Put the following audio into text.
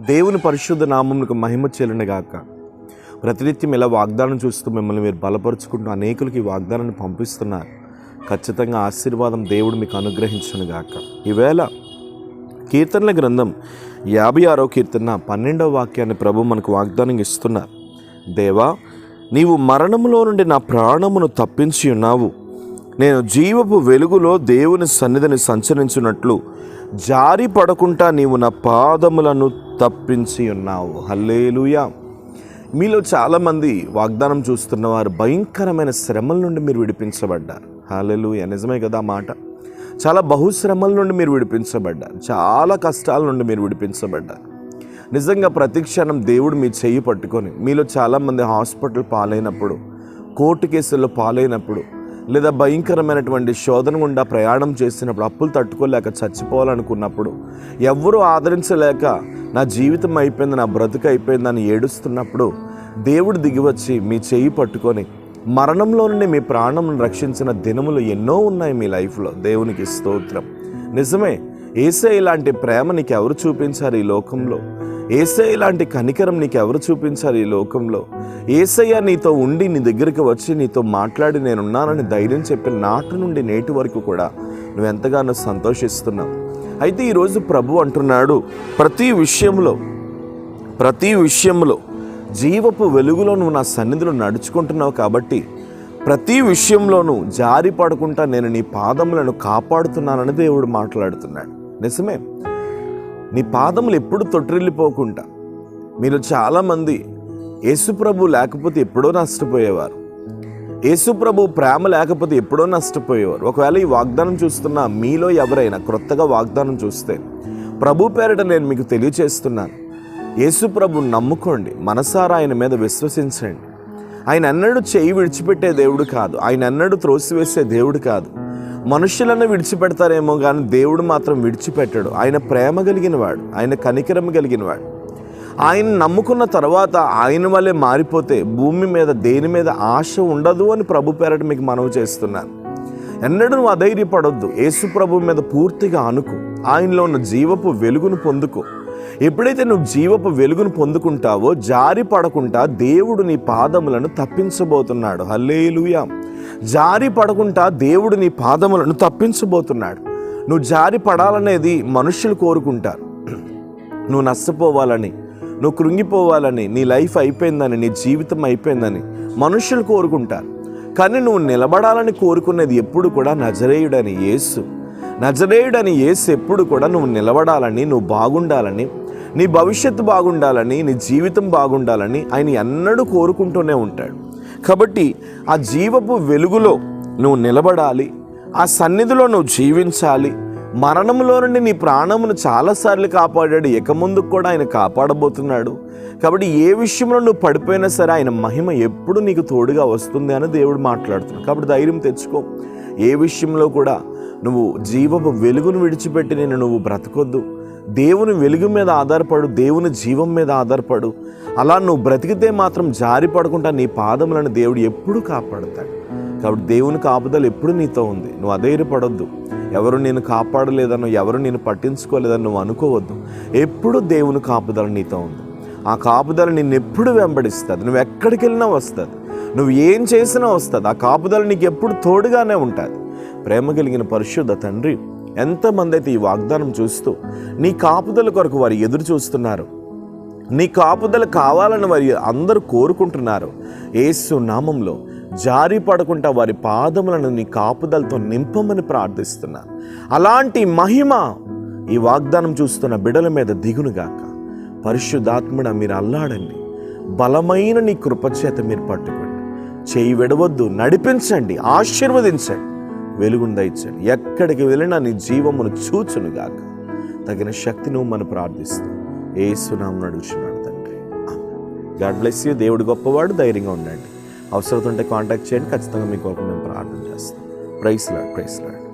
దేవుని పరిశుద్ధ నామమునకు మహిమ చెల్లునుగాక. ప్రతినిత్యం ఇలా వాగ్దానం చూస్తూ మిమ్మల్ని మీరు బలపరుచుకుంటూ అనేకులకి ఈ వాగ్దానాన్ని పంపిస్తున్నారు. ఖచ్చితంగా ఆశీర్వాదం దేవుడు మీకు అనుగ్రహించునుగాక. ఈవేళ కీర్తనల గ్రంథం 56వ కీర్తన 12వ వాక్యాన్ని ప్రభు మనకు వాగ్దానం ఇస్తున్నారు. దేవా, నీవు మరణములో నుండి నా ప్రాణమును తప్పించి ఉన్నావు. నేను జీవపు వెలుగులో దేవుని సన్నిధిని సంచరించినట్లు జారి పడకుండా నీవు నా పాదములను తప్పించి ఉన్నావు. హల్లెలూయా. మీలో చాలామంది వాగ్దానం చూస్తున్నవారు భయంకరమైన శ్రమల నుండి మీరు విడిపించబడ్డారు. హల్లెలూయా. నిజమే కదా మాట. చాలా బహుశ్రమల నుండి మీరు విడిపించబడ్డారు. చాలా కష్టాల నుండి మీరు విడిపించబడ్డారు. నిజంగా ప్రతి క్షణం దేవుడు మీ చెయ్యి పట్టుకొని, మీలో చాలామంది హాస్పిటల్ పాలైనప్పుడు, కోర్టు కేసుల్లో పాలైనప్పుడు, లేదా భయంకరమైనటువంటి శోధన గుండా ప్రయాణం చేసినప్పుడు, అప్పులు తట్టుకోలేక చచ్చిపోవాలనుకున్నప్పుడు, ఎవ్వరూ ఆదరించలేక నా జీవితం అయిపోయింది, నా బ్రతుకు అయిపోయిందని ఏడుస్తున్నప్పుడు దేవుడు దిగివచ్చి మీ చెయ్యి పట్టుకొని మరణంలో నుండి మీ ప్రాణం రక్షించిన దినములు ఎన్నో ఉన్నాయి మీ లైఫ్లో. దేవునికి స్తోత్రం. నిజమే, యేసయ్య ఇలాంటి ప్రేమ నీకు ఎవరు చూపించారు ఈ లోకంలో? యేసయ్య ఇలాంటి కనికరం నీకు ఎవరు చూపించారు ఈ లోకంలో? యేసయ్య నీతో ఉండి నీ దగ్గరికి వచ్చి నీతో మాట్లాడి నేనున్నానని ధైర్యం చెప్పిన నాటి నుండి నేటి వరకు కూడా నువ్వు ఎంతగానో సంతోషిస్తున్నావు. అయితే ఈరోజు ప్రభు అంటున్నాడు, ప్రతి విషయంలో జీవపు వెలుగులో నువ్వు నా సన్నిధిలో నడుచుకుంటున్నావు కాబట్టి ప్రతి విషయంలోనూ జారి పడకుండా నేను నీ పాదములను కాపాడుతున్నానని దేవుడు మాట్లాడుతున్నాడు. నిజమే, నీ పాదములు ఎప్పుడు తొట్టిల్లిపోకుండా. మీరు చాలామంది యేసుప్రభు లేకపోతే ఎప్పుడో నష్టపోయేవారు. యేసుప్రభు ప్రేమ లేకపోతే ఎప్పుడో నష్టపోయేవారు. ఒకవేళ ఈ వాగ్దానం చూస్తున్న మీలో ఎవరైనా క్రొత్తగా వాగ్దానం చూస్తే ప్రభు పేరిట నేను మీకు తెలియచేస్తున్నాను, యేసుప్రభుని నమ్ముకోండి. మనసారా ఆయన మీద విశ్వసించండి. ఆయన ఎన్నడూ చేయి విడిచిపెట్టే దేవుడు కాదు. ఆయన ఎన్నడూ త్రోసివేసే దేవుడు కాదు. మనుషులను విడిచిపెడతారేమో కానీ దేవుడు మాత్రం విడిచిపెట్టాడు. ఆయన ప్రేమ కలిగిన వాడు, ఆయన కనికరం కలిగిన వాడు. ఆయన నమ్ముకున్న తర్వాత ఆయన వల్లే మారిపోతే భూమి మీద దేని మీద ఆశ ఉండదు అని ప్రభు పేరట మీకు మనవి చేస్తున్నాను. ఎన్నడూ నువ్వు అధైర్యపడొద్దు. యేసు ప్రభు మీద పూర్తిగా అనుకో. ఆయనలో ఉన్న జీవపు వెలుగును పొందుకో. ఎప్పుడైతే నువ్వు జీవపు వెలుగును పొందుకుంటావో జారి పడకుండా దేవుడు నీ పాదములను తప్పించబోతున్నాడు. హల్లెలూయా. జారి పడకుండా దేవుడు నీ పాదములను తప్పించబోతున్నాడు. నువ్వు జారి పడాలనేది మనుషులు కోరుకుంటారు. నువ్వు నష్టపోవాలని, నువ్వు కృంగిపోవాలని, నీ లైఫ్ అయిపోయిందని, నీ జీవితం అయిపోయిందని మనుషులు కోరుకుంటారు. కానీ నువ్వు నిలబడాలని కోరుకునేది ఎప్పుడు కూడా నజరేయుడని యేసు. నజరేయుడని యేసు ఎప్పుడు కూడా నువ్వు నిలబడాలని, నువ్వు బాగుండాలని, నీ భవిష్యత్తు బాగుండాలని, నీ జీవితం బాగుండాలని ఆయన ఎన్నడూ కోరుకుంటూనే ఉంటాడు. కాబట్టి ఆ జీవపు వెలుగులో నువ్వు నిలబడాలి. ఆ సన్నిధిలో నువ్వు జీవించాలి. మరణంలో నుండి నీ ప్రాణమును చాలాసార్లు కాపాడాడు. ఇక ముందుకు కూడా ఆయన కాపాడబోతున్నాడు. కాబట్టి ఏ విషయంలో నువ్వు పడిపోయినా సరే ఆయన మహిమ ఎప్పుడు నీకు తోడుగా వస్తుంది అని దేవుడు మాట్లాడుతున్నాడు. కాబట్టి ధైర్యం తెచ్చుకో. ఏ విషయంలో కూడా నువ్వు జీవపు వెలుగును విడిచిపెట్టి నువ్వు బ్రతకొద్దు. దేవుని వెలుగు మీద ఆధారపడు, దేవుని జీవం మీద ఆధారపడు. అలా నువ్వు బ్రతికితే మాత్రం జారి పడకుండా నీ పాదములను దేవుడు ఎప్పుడు కాపాడుతాడు. కాబట్టి దేవుని కాపుదల ఎప్పుడు నీతో ఉంది. నువ్వు అధైర్యపడొద్దు. ఎవరు నేను కాపాడలేదనో, ఎవరు నేను పట్టించుకోలేదని నువ్వు అనుకోవద్దు. ఎప్పుడు దేవుని కాపుదల నీతో ఉంది. ఆ కాపుదల నిన్ను ఎప్పుడు వెంబడిస్తుంది. నువ్వు ఎక్కడికి వెళ్ళినా వస్తుంది. నువ్వు ఏం చేసినా వస్తుంది. ఆ కాపుదల నీకు ఎప్పుడు తోడుగానే ఉంటుంది. ప్రేమ కలిగిన పరిశుద్ధ తండ్రి, ఎంతమంది అయితే ఈ వాగ్దానం చూస్తూ నీ కాపుదల కొరకు వారు ఎదురు చూస్తున్నారు, నీ కాపుదల కావాలని వారి అందరూ కోరుకుంటున్నారు, యేసు నామంలో జారి పడకుండా వారి పాదములను నీ కాపుదలతో నింపమని ప్రార్థిస్తున్నాను. అలాంటి మహిమ ఈ వాగ్దానం చూస్తున్న బిడ్డల మీద దిగునుగాక. పరిశుద్ధాత్ముడా మీరు అల్లాడండి. బలమైన నీ కృపచేత మీరు పట్టుకోండి. చేయి విడవద్దు. నడిపించండి, ఆశీర్వదించండి, వెలుగును దయచండి. ఎక్కడికి వెళ్ళినా నీ జీవమును చూచునుగాక. తగిన శక్తి నువ్వు మనం ప్రార్థిస్తాం. యేసు నామమున అడుగుచున్నాను తండ్రి. God bless you. దేవుడు గొప్పవాడు. ధైర్యంగా ఉండండి. అవసరం ఉంటే కాంటాక్ట్ చేయండి. ఖచ్చితంగా మీ కొరకు మేము ప్రార్థన చేస్తాం. Praise lord.